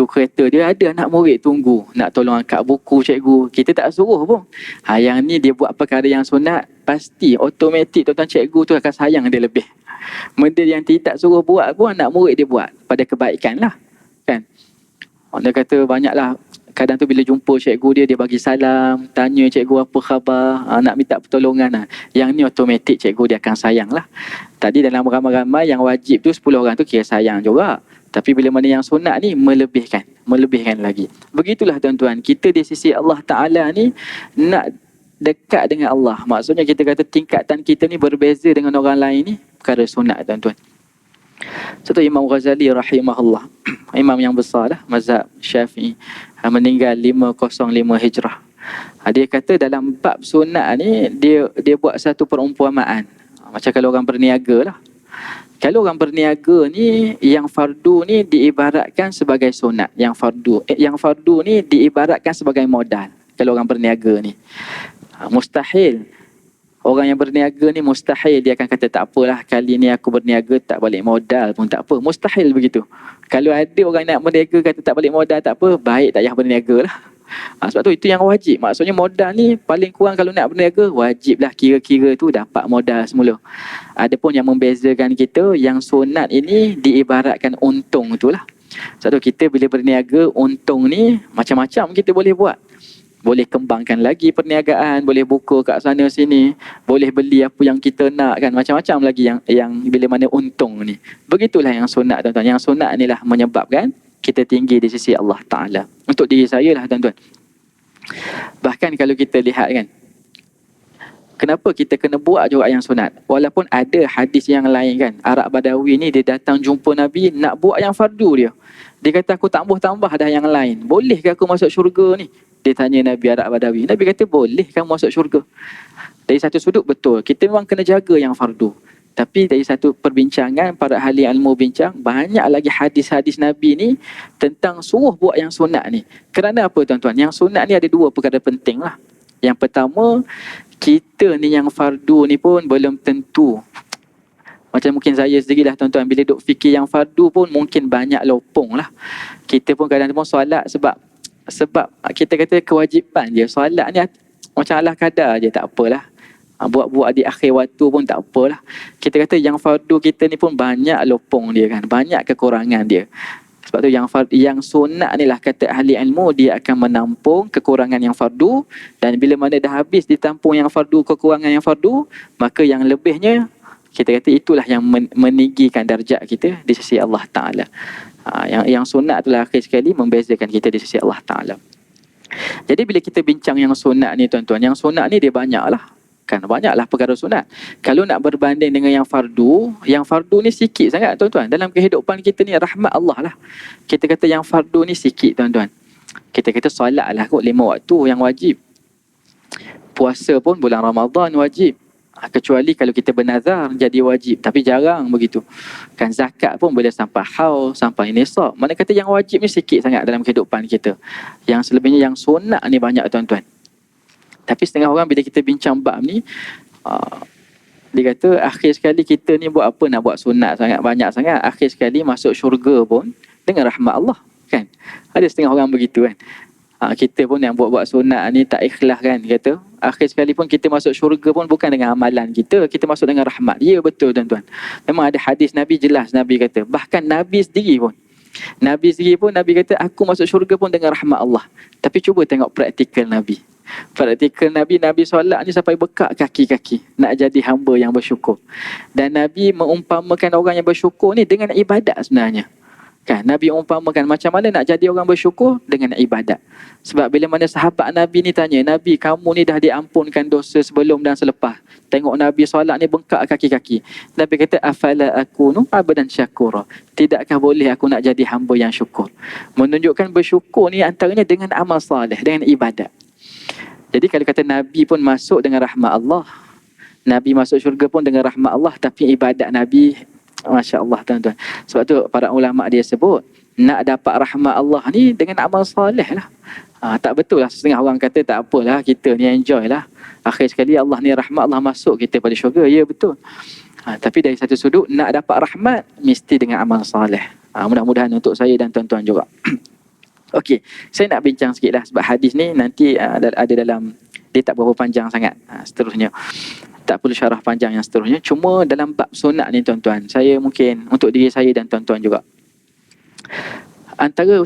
kereta dia, ada anak murid tunggu nak tolong angkat buku cikgu. Kita tak suruh pun. Yang ni dia buat perkara yang sunat, pasti automatik tuan-tuan cikgu tu akan sayang dia lebih. Benda yang tidak suruh buat pun anak murid dia buat pada kebaikan lah. Kan? Dia kata banyaklah. Kadang tu bila jumpa cikgu dia bagi salam, tanya cikgu apa khabar, nak minta pertolongan lah. Yang ni automatik cikgu dia akan sayang lah. Tadi dalam ramai-ramai yang wajib tu 10 orang tu kira sayang juga. Tapi bila mana yang sunat ni melebihkan lagi. Begitulah tuan-tuan, kita di sisi Allah Ta'ala ni nak dekat dengan Allah. Maksudnya kita kata tingkatan kita ni berbeza dengan orang lain ni perkara sunat tuan-tuan. Contoh Imam Ghazali rahimahullah, imam yang besar lah, mazhab Syafi'i, meninggal 505 Hijrah. Dia kata dalam bab sunat ni dia buat satu perumpamaan. Macam kalau orang berniaga lah. Kalau orang berniaga ni, yang fardu ni diibaratkan sebagai sunat. Yang fardu ni diibaratkan sebagai modal. Kalau orang berniaga ni, mustahil. Orang yang berniaga ni mustahil dia akan kata tak apalah, kali ni aku berniaga tak balik modal pun tak apa. Mustahil begitu. Kalau ada orang nak berniaga kata tak balik modal tak apa, baik tak payah berniaga lah. Sebab tu itu yang wajib. Maksudnya modal ni paling kurang kalau nak berniaga wajiblah kira-kira tu dapat modal semula. Adapun yang membezakan kita, yang sunat ini diibaratkan untung tu lah. Sebab tu kita bila berniaga, untung ni macam-macam kita boleh buat. Boleh kembangkan lagi perniagaan, boleh buka kat sana sini, boleh beli apa yang kita nak kan, macam-macam lagi yang bila mana untung ni. Begitulah yang sunat tuan-tuan. Yang sunat ni lah menyebabkan kita tinggi di sisi Allah Ta'ala. Untuk diri saya lah tuan-tuan. Bahkan kalau kita lihat kan, kenapa kita kena buat juga yang sunat? Walaupun ada hadis yang lain kan, Arab Badawi ni dia datang jumpa Nabi nak buat yang fardu dia. Dia kata aku tambah-tambah dah yang lain. Boleh ke aku masuk syurga ni? Dia tanya Nabi Arab Badawi. Nabi kata boleh kamu masuk syurga. Dari satu sudut betul, kita memang kena jaga yang fardu. Tapi dari satu perbincangan, para ahli ilmu bincang, banyak lagi hadis-hadis Nabi ni tentang suruh buat yang sunat ni. Kerana apa tuan-tuan? Yang sunat ni ada dua perkara penting lah. Yang pertama, kita ni yang fardu ni pun belum tentu. Macam mungkin saya sendiri lah tuan-tuan, bila duk fikir yang fardu pun mungkin banyak lopong lah. Kita pun kadang-kadang solat sebab kita kata kewajipan je. Solat ni macam ala kadar je, tak apalah. Buat-buat di akhir waktu pun tak apalah. Kita kata yang fardu kita ni pun banyak lopong dia kan, banyak kekurangan dia. Sebab tu yang sunat ni lah kata ahli ilmu, dia akan menampung kekurangan yang fardu. Dan bila mana dah habis ditampung yang fardu, kekurangan yang fardu, maka yang lebihnya Kita kata itulah yang meninggikan darjat kita di sisi Allah Ta'ala. Yang sunat itulah akhir sekali membezakan kita di sisi Allah Ta'ala. Jadi bila kita bincang yang sunat ni tuan-tuan, yang sunat ni dia banyak lah. Kan banyaklah perkara sunat. Kalau nak berbanding dengan yang fardu ni sikit sangat tuan-tuan. Dalam kehidupan kita ni rahmat Allah lah. Kita kata yang fardu ni sikit tuan-tuan. Kita kata solat lah kot 5 waktu yang wajib. Puasa pun bulan Ramadan wajib. Kecuali kalau kita bernazar jadi wajib. Tapi jarang begitu. Kan zakat pun boleh sampai haul, sampai nisab. Mana kata yang wajib ni sikit sangat dalam kehidupan kita. Yang selebihnya yang sunat ni banyak tuan-tuan. Tapi setengah orang bila kita bincang bab ni, dia kata akhir sekali kita ni buat apa nak buat sunat sangat banyak sangat. Akhir sekali masuk syurga pun dengan rahmat Allah. Kan? Ada setengah orang begitu kan. Kita pun yang buat sunat ni tak ikhlas kan. Dia kata akhir sekali pun kita masuk syurga pun bukan dengan amalan kita. Kita masuk dengan rahmat. Ya betul tuan-tuan. Memang ada hadis Nabi jelas. Nabi kata. Bahkan Nabi sendiri pun. Nabi kata aku masuk syurga pun dengan rahmat Allah. Tapi cuba tengok praktikal Nabi. Praktikal Nabi solat ni sampai bekak kaki-kaki. Nak jadi hamba yang bersyukur. Dan Nabi mengumpamakan orang yang bersyukur ni dengan ibadat sebenarnya. Kan, Nabi umpamakan macam mana nak jadi orang bersyukur dengan ibadat. Sebab bila mana sahabat Nabi ni tanya, Nabi kamu ni dah diampunkan dosa sebelum dan selepas. Tengok Nabi solat ni bengkak kaki-kaki. Nabi kata afala akunu abdan syakura. Tidakkah boleh aku nak jadi hamba yang syukur? Menunjukkan bersyukur ni antaranya dengan amal soleh, dengan ibadat. Jadi kalau kata Nabi pun masuk dengan rahmat Allah, Nabi masuk syurga pun dengan rahmat Allah, tapi ibadat Nabi Masya Allah tuan-tuan. Sebab tu para ulama dia sebut nak dapat rahmat Allah ni dengan amal soleh lah. Tak betul lah setengah orang kata tak apalah kita ni enjoy lah. Akhir sekali Allah ni rahmat Allah masuk kita pada syurga. Ya betul. Tapi dari satu sudut nak dapat rahmat mesti dengan amal soleh. Mudah-mudahan untuk saya dan tuan-tuan juga. Okey, saya nak bincang sikit lah sebab hadis ni nanti ada dalam, dia tak berapa panjang sangat. Seterusnya tak perlu syarah panjang yang seterusnya. Cuma dalam bab sunat ni tuan-tuan, saya mungkin untuk diri saya dan tuan-tuan juga, antara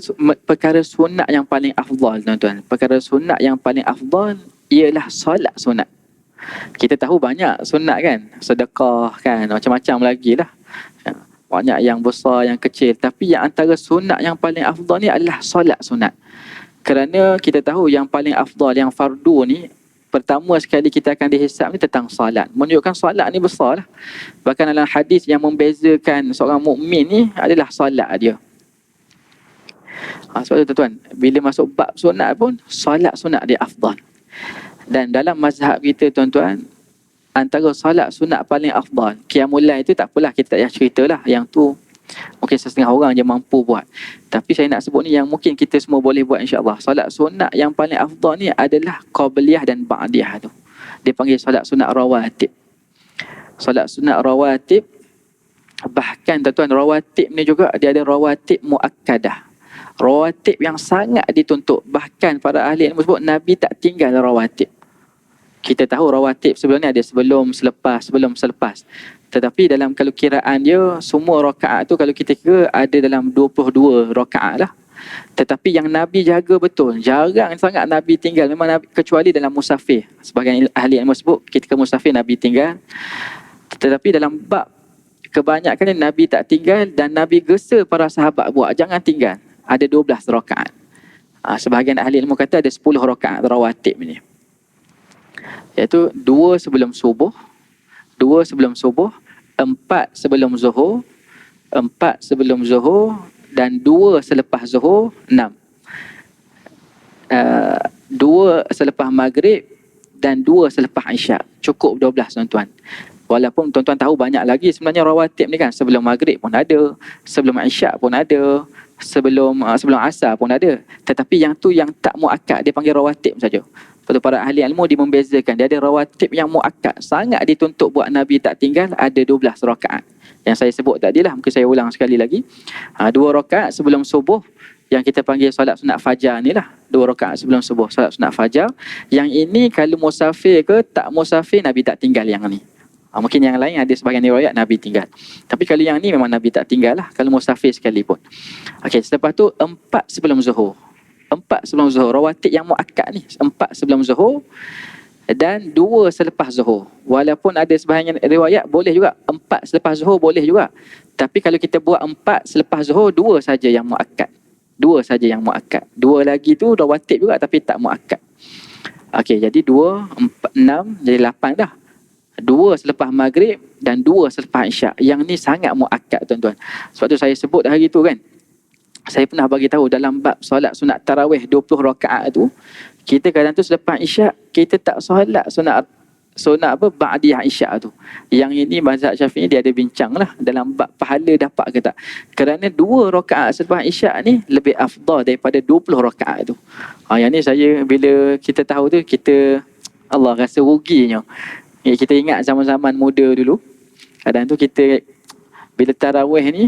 perkara sunat yang paling afdal tuan-tuan, perkara sunat yang paling afdal ialah solat sunat. Kita tahu banyak sunat kan, sedekah kan, macam-macam lagi lah, banyak yang besar yang kecil. Tapi yang antara sunat yang paling afdal ni adalah solat sunat. Kerana kita tahu yang paling afdal, yang fardu ni, pertama sekali kita akan dihisap ni tentang salat. Menunjukkan salat ni besar lah. Bahkan dalam hadis yang membezakan seorang mukmin ni adalah salat dia. Sebab tu tuan-tuan, bila masuk bab sunat pun, salat sunat dia afdal. Dan dalam mazhab kita tuan-tuan, antara salat sunat paling afdal, qiyamul lail itu tak apalah, kita tak payah ceritalah. Yang tu mungkin setengah orang je mampu buat. Tapi saya nak sebut ni yang mungkin kita semua boleh buat insya-Allah. Salat sunat yang paling afdal ni adalah qabliyah dan ba'diyah tu. Dia panggil salat sunat rawatib. Salat sunat rawatib, bahkan tuan-tuan rawatib ni juga dia ada rawatib muakkadah. Rawatib yang sangat dituntut. Bahkan para ahli ilmu sebut Nabi tak tinggal rawatib. Kita tahu rawatib sebelum ni ada sebelum, selepas. Tetapi dalam kalau kiraan dia, semua rakaat tu kalau kita kira ada dalam 22 rakaat lah. Tetapi yang Nabi jaga betul, jarang sangat Nabi tinggal. Memang Nabi, kecuali dalam musafir. Sebagian ahli ilmu sebut ketika musafir Nabi tinggal. Tetapi dalam bab kebanyakan Nabi tak tinggal dan Nabi gesa para sahabat buat, jangan tinggal. Ada 12 rakaat. Sebahagian ahli ilmu kata ada 10 rakaat rawatib ni. Iaitu 2 sebelum subuh, 2 sebelum subuh, 4 sebelum zuhur, 4 sebelum zuhur dan 2 selepas zuhur, 6. 2 selepas maghrib dan 2 selepas isyak. Cukup 12 tuan-tuan. Walaupun tuan-tuan tahu banyak lagi sebenarnya rawatib ni kan. Sebelum maghrib pun ada, sebelum isyak pun ada, sebelum asar pun ada. Tetapi yang tu yang tak muakkad, dia panggil rawatib saja. Kalau para ahli ilmu dia membezakan, dia ada rawatib yang muakkad, sangat dituntut buat Nabi tak tinggal, ada 12 rakaat. Yang saya sebut tadi lah, mungkin saya ulang sekali lagi. 2 rakaat sebelum subuh, yang kita panggil solat sunat fajar ni lah. 2 rakaat sebelum subuh, solat sunat fajar. Yang ini kalau musafir ke tak musafir, Nabi tak tinggal yang ni. Mungkin yang lain ada sebahagian riwayat Nabi tinggal. Tapi kalau yang ni memang Nabi tak tinggal lah, kalau musafir sekalipun. Okey, selepas tu 4 sebelum zuhur. 4 sebelum zuhur, rawatib yang muakkad ni, 4 sebelum zuhur. dan 2 selepas Zuhur. Walaupun ada sebahagian riwayat boleh juga 4 selepas Zuhur, boleh juga. Tapi kalau kita buat 4 selepas Zuhur, 2 saja yang muakkad. 2 saja yang muakkad. 2 lagi tu rawatib juga tapi tak muakkad. Okey, jadi 2, 4, 6, jadi 8 dah. 2 selepas maghrib dan 2 selepas isyak. Yang ni sangat muakkad tuan-tuan. Sebab tu saya sebut hari tu kan. Saya pernah bagi tahu dalam bab solat sunat tarawih 20 rakaat tu, kita kadang tu selepas isyak kita tak solat sunat apa ba'diyah isyak tu. Yang ini mazhab Syafi'i dia ada bincang lah dalam bab pahala dapat ke tak. Kerana 2 rakaat selepas isyak ni lebih afdal daripada 20 rakaat tu. Yang ni saya bila kita tahu tu kita Allah rasa ruginya. Kita ingat zaman-zaman muda dulu. Kadang tu kita bila tarawih ni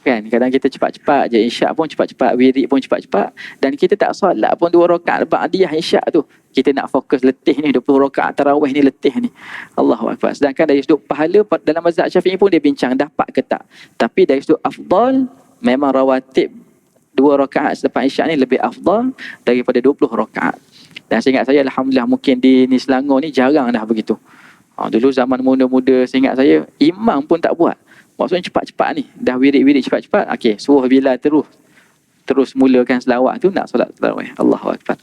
kan, kadang kita cepat-cepat je, isyak pun cepat-cepat, wirid pun cepat-cepat, dan kita tak solat pun 2 rakaat ba'diyah isyak tu. Kita nak fokus letih ni, 20 rakaat tarawih ni letih ni. Allahu Akbar. Sedangkan dari sudut pahala dalam mazhab Syafi'i pun dia bincang dapat ke tak. Tapi dari sudut afdal, memang rawatib 2 rakaat selepas isyak ni lebih afdal daripada 20 rakaat. Dan seingat saya alhamdulillah mungkin di Selangor ni jarang dah begitu. Dulu zaman muda-muda seingat saya imam pun tak buat. Maksudnya cepat-cepat ni. Dah wirid-wirid cepat-cepat. Okey, suruh Bilal terus mulakan selawat tu nak solat tarawih. Allahu Akbar.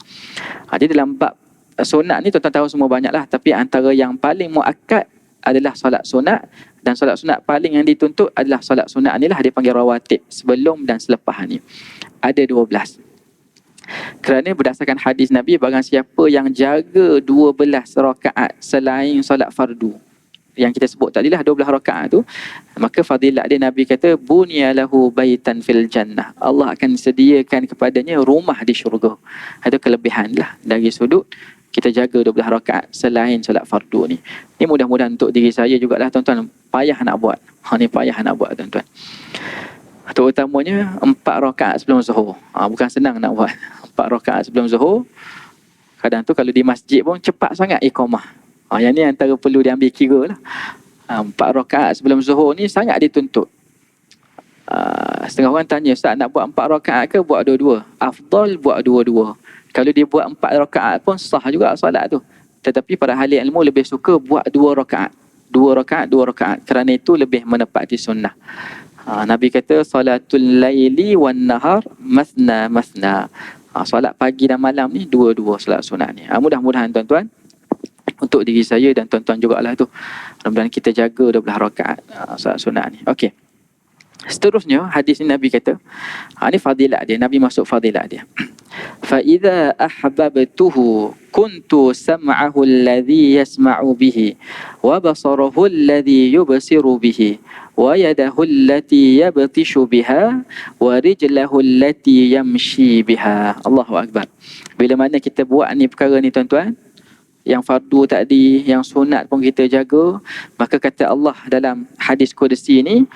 Jadi dalam bab sunat ni tuan-tuan tahu semua banyaklah. Tapi antara yang paling muakkad adalah solat sunat. Dan solat sunat paling yang dituntut adalah solat sunat ni lah dia panggil rawatib. Sebelum dan selepas ni. Ada 12. Kerana berdasarkan hadis Nabi, barang siapa yang jaga 12 rakaat selain solat fardu, yang kita sebut tadilah 12 rakaat tu, maka fadilat dia Nabi kata bunyalahu baitan fil jannah. Allah akan sediakan kepadanya rumah di syurga. Itu kelebihan lah dari sudut kita jaga 12 rakaat selain solat fardu ni. Ni mudah-mudahan untuk diri saya jugalah tuan-tuan, payah nak buat. Ni payah nak buat tuan-tuan. Terutamanya 4 rakaat sebelum Zuhur. Bukan senang nak buat. 4 rakaat sebelum Zuhur. Kadang tu kalau di masjid pun cepat sangat iqamah. Yang ni antara perlu diambil kira lah. 4 rakaat sebelum Zuhur ni sangat dituntut. Setengah orang tanya, Ustaz nak buat 4 rakaat ke buat 2-2? Afdal buat 2-2. Kalau dia buat 4 rakaat pun sah juga solat tu. Tetapi para ahli ilmu lebih suka buat 2 rakaat. 2 rakaat. Kerana itu lebih menepati sunnah. Nabi kata salatul laili wan nahar masna. Solat pagi dan malam ni 2-2 solat sunat ni. Mudah-mudahan tuan-tuan untuk diri saya dan tuan-tuan jugalah tu, mudah-mudahan kita jaga 12 rakaat solat sunat ni. Okey. Seterusnya hadis ni Nabi kata, ni fadilat dia, Nabi masuk fadilat dia. Fa idza ahbabtuhu kuntu sam'ahu alladhi yasma'u bihi wa basarahu alladhi yubsiru bihi wa yadahu allati yabtishu biha wa rijlahu allati yamshi biha. Allahu Akbar. Bila mana kita buat ni perkara ni tuan-tuan, yang fardu tadi, yang sunat pun kita jaga, maka kata Allah dalam hadis qudsi ni,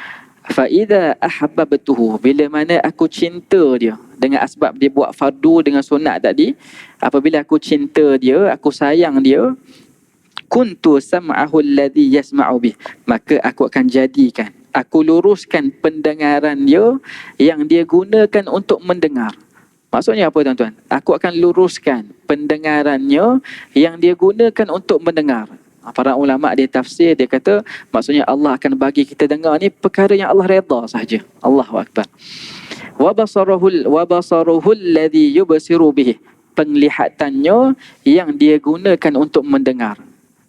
fa idza ahbabtuhu, bila mana aku cinta dia dengan asbab dia buat fardu dengan sunat tadi, apabila aku cinta dia, aku sayang dia, kuntu sam'ahu alladhi yasma'u bih, maka aku akan jadikan, aku luruskan pendengaran dia yang dia gunakan untuk mendengar. Maksudnya apa tuan-tuan? Aku akan luruskan pendengarannya yang dia gunakan untuk mendengar. Para ulama dia tafsir, dia kata maksudnya Allah akan bagi kita dengar ni perkara yang Allah redha sahaja. Allahu Akbar. Wa basaruhu alladhi yubsiru bihi, penglihatannya yang dia gunakan untuk mendengar.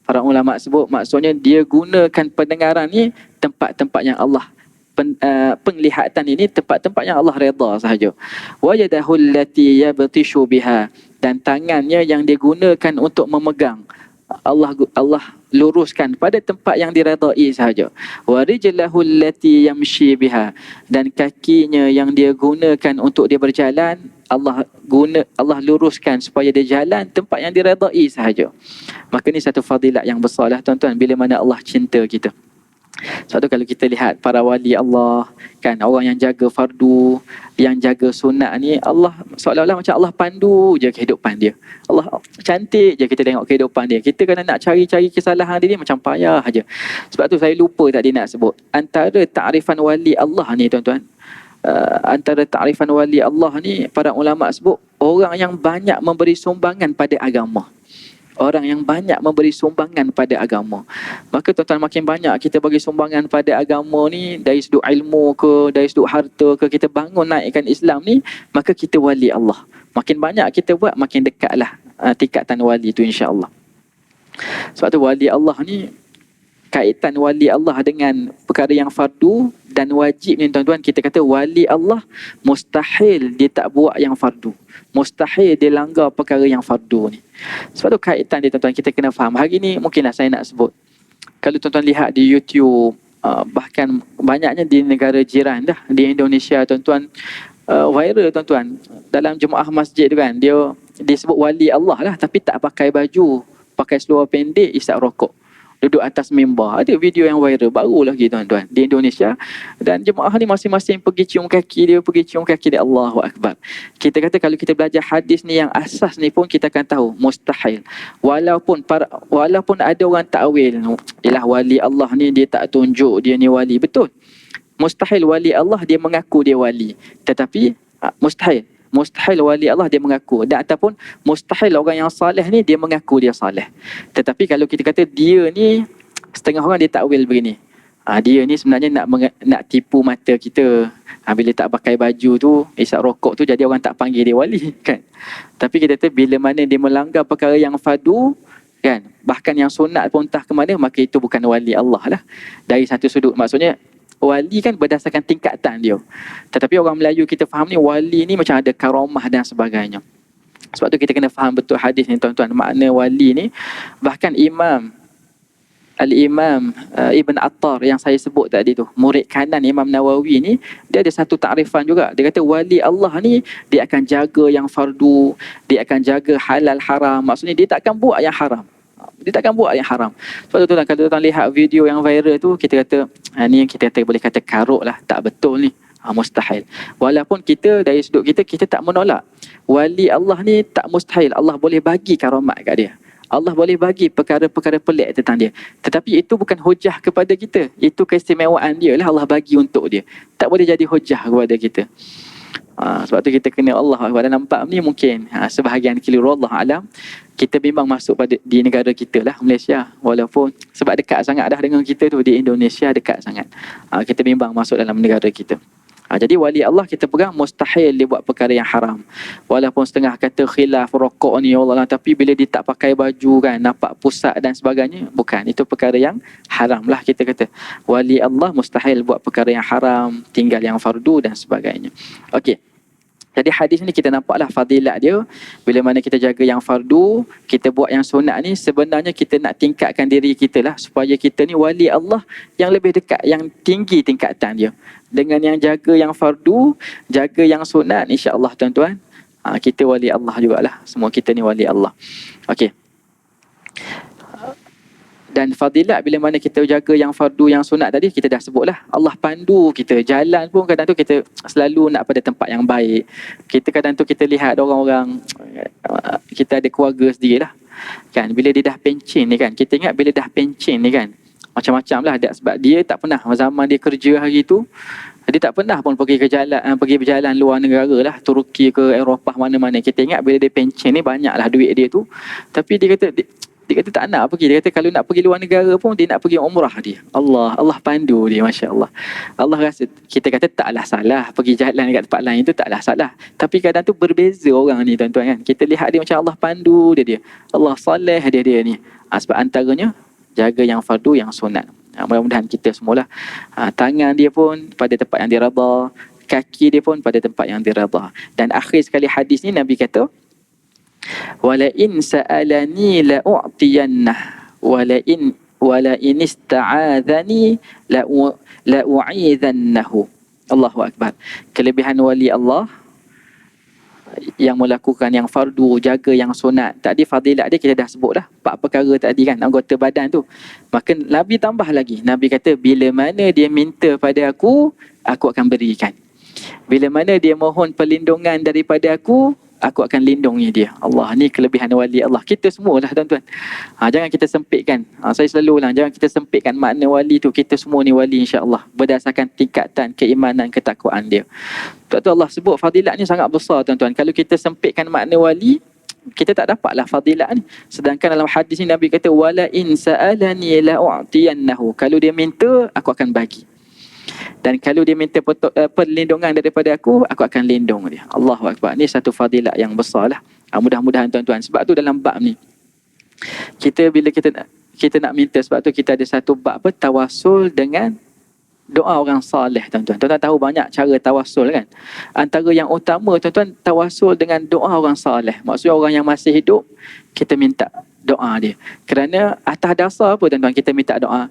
Para ulama sebut maksudnya dia gunakan pendengaran ni tempat-tempat yang Allah penglihatan ini tempat-tempat yang Allah redha sahaja. Wa yadahu allati yabtishu biha, dan tangannya yang digunakan untuk memegang, Allah luruskan pada tempat yang diredai sahaja. Wa rijlahu allati yamshi biha, dan kakinya yang dia gunakan untuk dia berjalan, Allah luruskan supaya dia jalan tempat yang diredai sahaja. Maka ni satu fadilat yang besarlah tuan-tuan, bila mana Allah cinta kita. Sebab tu kalau kita lihat para wali Allah kan, orang yang jaga fardu, yang jaga sunat ni, Allah seolah-olah macam Allah pandu je kehidupan dia. Allah cantik je kita tengok kehidupan dia. Kita kena nak cari-cari kesalahan dia ni macam payah aja. Sebab tu saya lupa tadi nak sebut, antara ta'rifan wali Allah ni tuan-tuan, antara ta'rifan wali Allah ni para ulama sebut orang yang banyak memberi sumbangan pada agama. Orang yang banyak memberi sumbangan pada agama. Maka tuan-tuan, makin banyak kita bagi sumbangan pada agama ni, dari sudut ilmu ke, dari sudut harta ke, kita bangun naikkan Islam ni, maka kita wali Allah. Makin banyak kita buat, makin dekatlah tingkatan wali tu, insya-Allah. Sebab tu wali Allah ni, kaitan wali Allah dengan perkara yang fardu dan wajib ni tuan-tuan, kita kata wali Allah mustahil dia tak buat yang fardu. Mustahil dia langgar perkara yang fardu ni. Sebab tu kaitan dia tuan-tuan, kita kena faham. Hari ni mungkinlah saya nak sebut, kalau tuan-tuan lihat di YouTube, bahkan banyaknya di negara jiran dah, di Indonesia tuan-tuan, viral tuan-tuan, dalam jemaah masjid tu kan, dia disebut wali Allah lah, tapi tak pakai baju, pakai seluar pendek, isap rokok, duduk atas mimbar. Ada video yang viral baru lagi tuan-tuan di Indonesia, dan jemaah ni masing-masing pergi cium kaki dia, Allahu Akbar. Kita kata kalau kita belajar hadis ni yang asas ni pun, kita akan tahu mustahil. Walaupun ada orang takwil, ialah wali Allah ni dia tak tunjuk dia ni wali, betul. Mustahil wali Allah dia mengaku dia wali, tetapi mustahil wali Allah dia mengaku, dan ataupun mustahil orang yang saleh ni dia mengaku dia saleh. Tetapi kalau kita kata dia ni, setengah orang dia takwil begini, dia ni sebenarnya nak tipu mata kita, bila tak pakai baju tu, isap rokok tu, jadi orang tak panggil dia wali kan. Tapi kita kata bila mana dia melanggar perkara yang fardu kan, bahkan yang sunat pun entah ke mana, maka itu bukan wali Allah lah. Dari satu sudut, maksudnya wali kan berdasarkan tingkatan dia. Tetapi orang Melayu kita faham ni, wali ni macam ada karamah dan sebagainya. Sebab tu kita kena faham betul hadis ni tuan-tuan. Makna wali ni, bahkan Al-Imam Ibn Attar yang saya sebut tadi tu, murid kanan Imam Nawawi ni, dia ada satu takrifan juga. Dia kata wali Allah ni, dia akan jaga yang fardu, dia akan jaga halal haram. Maksudnya dia tak akan buat yang haram. Sebab tu kalau tuan lihat video yang viral tu, kita kata ni yang kita kata boleh kata karut lah, tak betul ni, mustahil. Walaupun kita dari sudut kita tak menolak wali Allah ni, tak mustahil. Allah boleh bagi karamat kat dia, Allah boleh bagi perkara-perkara pelik tentang dia, tetapi itu bukan hujah kepada kita. Itu keistimewaan dia lah, Allah bagi untuk dia, tak boleh jadi hujah kepada kita. Sebab tu kita kena Allah pada nampak ni mungkin sebahagian keliru, Allah alam. Kita memang masuk di negara kita lah, Malaysia, walaupun sebab dekat sangat dah dengan kita tu, di Indonesia dekat sangat, kita memang masuk dalam negara kita. Jadi wali Allah kita pegang mustahil dia buat perkara yang haram. Walaupun setengah kata khilaf rokok ni Allah, tapi bila dia tak pakai baju kan, nampak pusat dan sebagainya, bukan, itu perkara yang haram lah. Kita kata wali Allah mustahil buat perkara yang haram, tinggal yang fardu dan sebagainya. Okey. Jadi hadis ni kita nampaklah fadilat dia. Bila mana kita jaga yang fardu, kita buat yang sunat ni, sebenarnya kita nak tingkatkan diri kita lah, supaya kita ni wali Allah yang lebih dekat, yang tinggi tingkatan dia. Dengan yang jaga yang fardu, jaga yang sunat, insya-Allah tuan-tuan, kita wali Allah jugalah. Semua kita ni wali Allah. Okey. Dan fadilat bila mana kita jaga yang fardu, yang sunat tadi, kita dah sebutlah. Allah pandu kita. Jalan pun kadang tu kita selalu nak pada tempat yang baik. Kita kadang tu kita lihat orang-orang, kita ada keluarga sendirilah kan, bila dia dah pencen ni kan, kita ingat bila dah pencen ni kan, macam-macam lah. Sebab dia tak pernah, zaman dia kerja hari tu, dia tak pernah pun pergi berjalan luar negara lah, Turki ke Eropah mana-mana. Kita ingat bila dia pencen ni banyaklah duit dia tu, tapi dia kata tak nak pergi. Dia kata kalau nak pergi luar negara pun, dia nak pergi umrah dia. Allah pandu dia, Masya Allah. Allah rasa, kita kata taklah salah pergi jalan dekat tempat lain tu, taklah salah. Tapi kadang tu berbeza orang ni tuan-tuan kan. Kita lihat dia macam Allah pandu dia. Allah saleh dia ni. Sebab antaranya jaga yang fardu, yang sunat. Mudah-mudahan kita semualah, tangan dia pun pada tempat yang dirada, kaki dia pun pada tempat yang dirada. Dan akhir sekali hadis ni Nabi kata, wala in sa'alani la u'tiyannah wala in ista'adhani la u'idhannahu. Allahu akbar. Kelebihan wali Allah yang melakukan yang fardu, jaga yang sunat. Tadi fadilat dia kita dah sebut dah, 4 perkara tadi kan, anggota badan tu. Maka Nabi tambah lagi. Nabi kata bila mana dia minta pada aku akan berikan. Bila mana dia mohon perlindungan daripada aku akan lindungi dia. Allah, ni kelebihan wali Allah. Kita semua lah tuan-tuan. Jangan kita sempitkan. Saya selalu ulang, jangan kita sempitkan makna wali tu. Kita semua ni wali insya-Allah, berdasarkan tingkatan keimanan, ketakwaan dia. Sebab tu Allah sebut fadilat ni sangat besar tuan-tuan. Kalau kita sempitkan makna wali, kita tak dapatlah fadilat ni. Sedangkan dalam hadis ni Nabi kata wala in sa'alani la u'tiyannahu. Kalau dia minta, aku akan bagi. Dan kalau dia minta perlindungan daripada aku akan lindung dia. Allahu Akbar. Ni satu fadilat yang besar lah. Mudah-mudahan tuan-tuan. Sebab tu dalam bab ni, bila kita nak minta, sebab tu kita ada satu bab tawasul dengan doa orang saleh, tuan-tuan. Tuan-tuan tahu banyak cara tawasul kan. Antara yang utama, tuan-tuan, tawasul dengan doa orang saleh. Maksudnya orang yang masih hidup, kita minta doa dia. Kerana atas dasar apa, tuan-tuan, kita minta doa?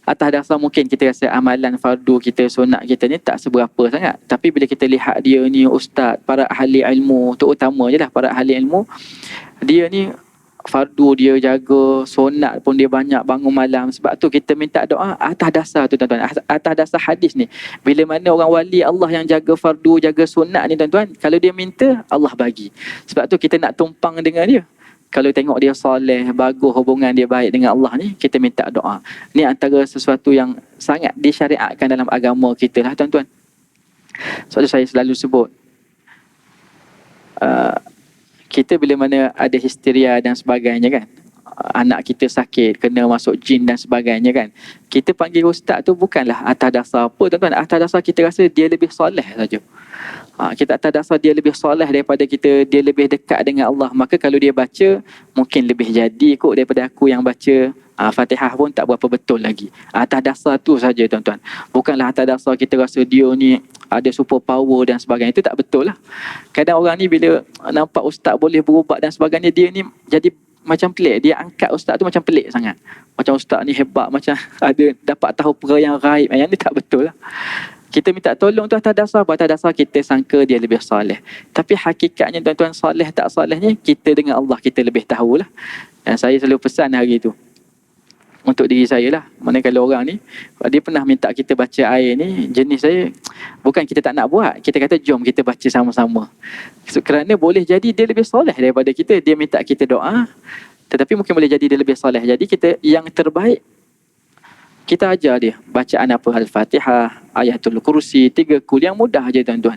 Atas dasar mungkin kita rasa amalan fardu kita, sunat kita ni tak seberapa sangat. Tapi bila kita lihat dia ni ustaz, para ahli ilmu, terutama je lah para ahli ilmu, dia ni fardu dia jaga, sunat pun dia banyak bangun malam. Sebab tu kita minta doa atas dasar tu, tuan-tuan. Atas dasar hadis ni. Bila mana orang wali Allah yang jaga fardu, jaga sunat ni, tuan-tuan, kalau dia minta, Allah bagi. Sebab tu kita nak tumpang dengan dia. Kalau tengok dia soleh, bagus hubungan dia baik dengan Allah ni, kita minta doa. Ni antara sesuatu yang sangat disyariatkan dalam agama kita lah, tuan-tuan. Sebab tu saya selalu sebut, kita bila mana ada histeria dan sebagainya kan, anak kita sakit, kena masuk jin dan sebagainya kan, kita panggil ustaz tu bukanlah atas dasar apa, tuan-tuan. Atas dasar kita rasa dia lebih soleh saja. Kita atas dasar dia lebih soleh daripada kita, dia lebih dekat dengan Allah. Maka kalau dia baca, mungkin lebih jadi kot daripada aku yang baca. Fatihah pun tak berapa betul lagi. Atas dasar tu saja, tuan-tuan. Bukanlah atas dasar kita rasa dia ni ada super power dan sebagainya. Itu tak betul lah. Kadang orang ni bila nampak ustaz boleh berubat dan sebagainya, dia ni jadi macam pelik. Dia angkat ustaz tu macam pelik sangat. Macam ustaz ni hebat, macam ada dapat tahu perkara yang gaib. Yang ni tak betul lah. Kita minta tolong tu atas dasar apa? Atas dasar kita sangka dia lebih soleh. Tapi hakikatnya, tuan-tuan, soleh tak solehnya, kita dengan Allah kita lebih tahulah. Dan saya selalu pesan hari tu untuk diri saya lah. Mana kalau orang ni, dia pernah minta kita baca air ni, jenis saya, bukan kita tak nak buat, kita kata jom kita baca sama-sama. Kerana boleh jadi dia lebih soleh daripada kita. Dia minta kita doa, tetapi mungkin boleh jadi dia lebih soleh. Jadi kita yang terbaik, kita ajar dia bacaan apa, Al-Fatihah, Ayatul Kursi, 3 kul, yang mudah aja, tuan-tuan.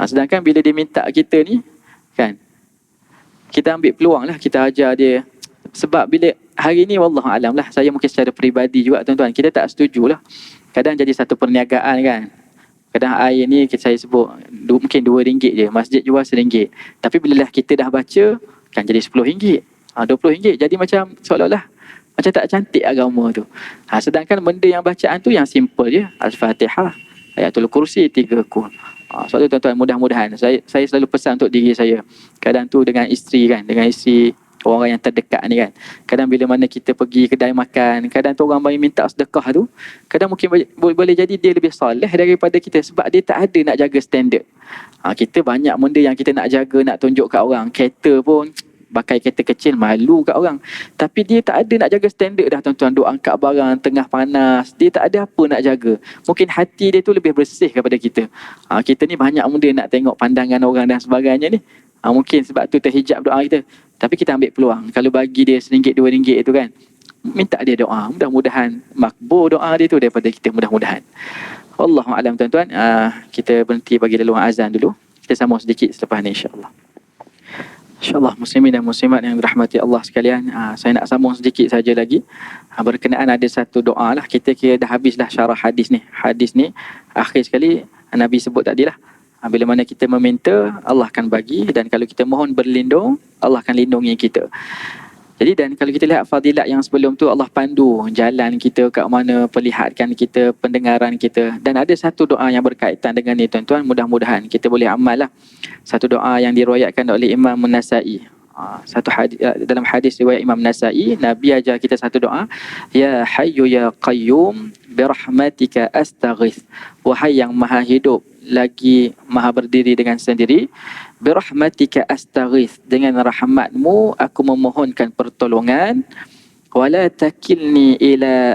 Sedangkan bila dia minta kita ni kan, kita ambil peluang lah, kita ajar dia. Sebab bila hari ni wallahualam lah, saya mungkin secara peribadi juga, tuan-tuan, kita tak setuju lah. Kadang jadi satu perniagaan kan. Kadang air ni saya sebut mungkin RM2 je, masjid jual RM1. Tapi bila lah kita dah baca kan jadi RM10, RM20. Jadi macam seolah-olah macam tak cantik agama tu. Sedangkan benda yang bacaan tu yang simple je. Al-Fatihah, Ayatul Kursi, 3 kul. Sebab tu, tuan-tuan, mudah-mudahan saya selalu pesan untuk diri saya. Kadang tu dengan isteri kan, dengan isteri orang yang terdekat ni kan. Kadang bila mana kita pergi kedai makan, kadang tu orang bagi minta sedekah tu, kadang mungkin boleh jadi dia lebih soleh daripada kita. Sebab dia tak ada nak jaga standard. Kita banyak benda yang kita nak jaga, nak tunjuk kat orang. Kereta pun, pakai kereta kecil, malu kat orang. Tapi dia tak ada nak jaga standard dah, tuan-tuan. Duk angkat barang tengah panas, dia tak ada apa nak jaga. Mungkin hati dia tu lebih bersih daripada kita. Kita ni banyak benda nak tengok pandangan orang dan sebagainya ni. Mungkin sebab tu terhijab doa kita. Tapi kita ambil peluang. Kalau bagi dia RM1, RM2 tu kan, minta dia doa. Mudah-mudahan makbul doa dia tu daripada kita, mudah-mudahan. Wallahualam, tuan-tuan. Kita berhenti bagi laluan azan dulu. Kita sambung sedikit selepas ni, insyaAllah. InsyaAllah, muslimin dan muslimat yang dirahmati Allah sekalian, saya nak sambung sedikit saja lagi. Berkenaan ada satu doa lah. Kita kira dah habis dah syarah hadis ni. Hadis ni akhir sekali Nabi sebut tadi lah, bila mana kita meminta, Allah akan bagi. Dan kalau kita mohon berlindung, Allah akan lindungi kita. Jadi, dan kalau kita lihat fadilat yang sebelum tu, Allah pandu jalan kita kat mana, perlihatkan kita pendengaran kita. Dan ada satu doa yang berkaitan dengan ni, tuan-tuan. Mudah-mudahan kita boleh amal lah. Satu doa yang diriwayatkan oleh Imam Nasai. Satu hadis, dalam hadis riwayat Imam Nasai, Nabi ajar kita satu doa. Ya Hayyu Ya Qayyum birahmatika astaghith. Wahai yang maha hidup lagi maha berdiri dengan sendiri, birahmatika astaghith, dengan rahmatmu aku memohonkan pertolongan, wala takilni ila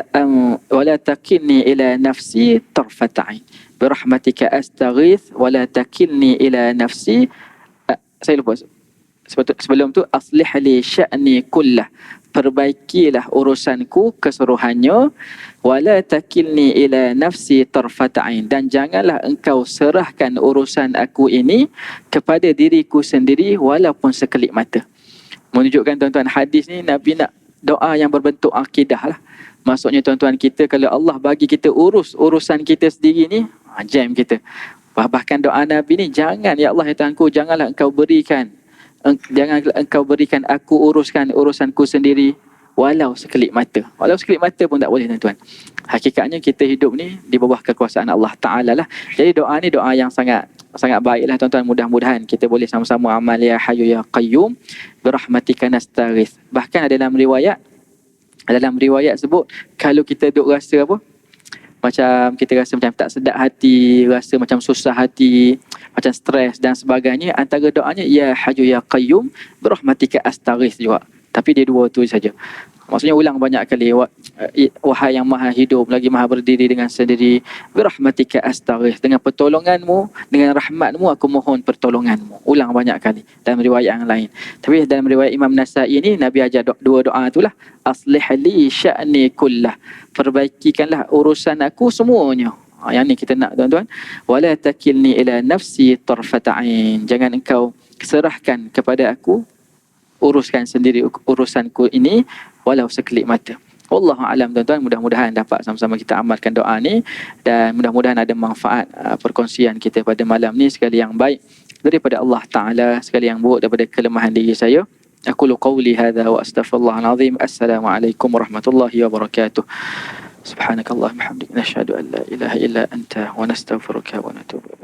nafsi tarfata'in. Birahmatika astaghith wala takilni ila nafsi, saya lupa sebelum tu, aslih li sya'ni kullah, perbaikilah urusanku keseluruhannya, wala takilni ila nafsi tarfata'in, dan janganlah engkau serahkan urusan aku ini kepada diriku sendiri walaupun sekelip mata. Menunjukkan tuan-tuan, hadis ni Nabi nak doa yang berbentuk akidah lah. Maksudnya tuan-tuan, kita kalau Allah bagi kita urusan kita sendiri ni, jam kita. Bahkan doa Nabi ni, jangan ya Allah ya Tuhanku, janganlah engkau berikan aku uruskan urusanku sendiri walau sekelip mata. Walau sekelip mata pun tak boleh tuan-tuan. Hakikatnya kita hidup ni di bawah kekuasaan Allah Ta'ala lah. Jadi doa ni doa yang sangat baiklah tuan-tuan. Mudah-mudahan kita boleh sama-sama amal ya Hayyu ya Qayyum birahmatika nastaghith. Bahkan dalam riwayat sebut, kalau kita duk rasa apa, macam kita rasa macam tak sedap hati, rasa macam susah hati, macam stres dan sebagainya, antara doanya ya Hayyu ya Qayyum birahmatika astaghith juga. Tapi dia dua tu saja. Maksudnya ulang banyak kali, wahai yang maha hidup lagi maha berdiri dengan sendiri, birahmatika astaghith, dengan pertolonganmu, dengan rahmatmu aku mohon pertolonganmu. Ulang banyak kali dalam riwayat yang lain. Tapi dalam riwayat Imam Nasa'i ni, Nabi ajar dua doa itulah. Aslih li sya'ni kullah, perbaikikanlah urusan aku semuanya. Yang ni kita nak tuan-tuan. Wala takilni ila nafsi tarfata'in, jangan engkau serahkan kepada aku, uruskan sendiri urusanku ini walau sekelip mata. Wallahu alam tuan-tuan. Mudah-mudahan dapat sama-sama kita amalkan doa ni, dan mudah-mudahan ada manfaat perkongsian kita pada malam ni, sekali yang baik daripada Allah Ta'ala, sekali yang buruk daripada kelemahan diri saya. Aqulu qawli hadha wa astaghfirullahal azim. Assalamualaikum warahmatullahi wabarakatuh. Subhanakallahumma hamdika, nashhadu an la ilaha illa anta wa nastaghfiruka wa natubu.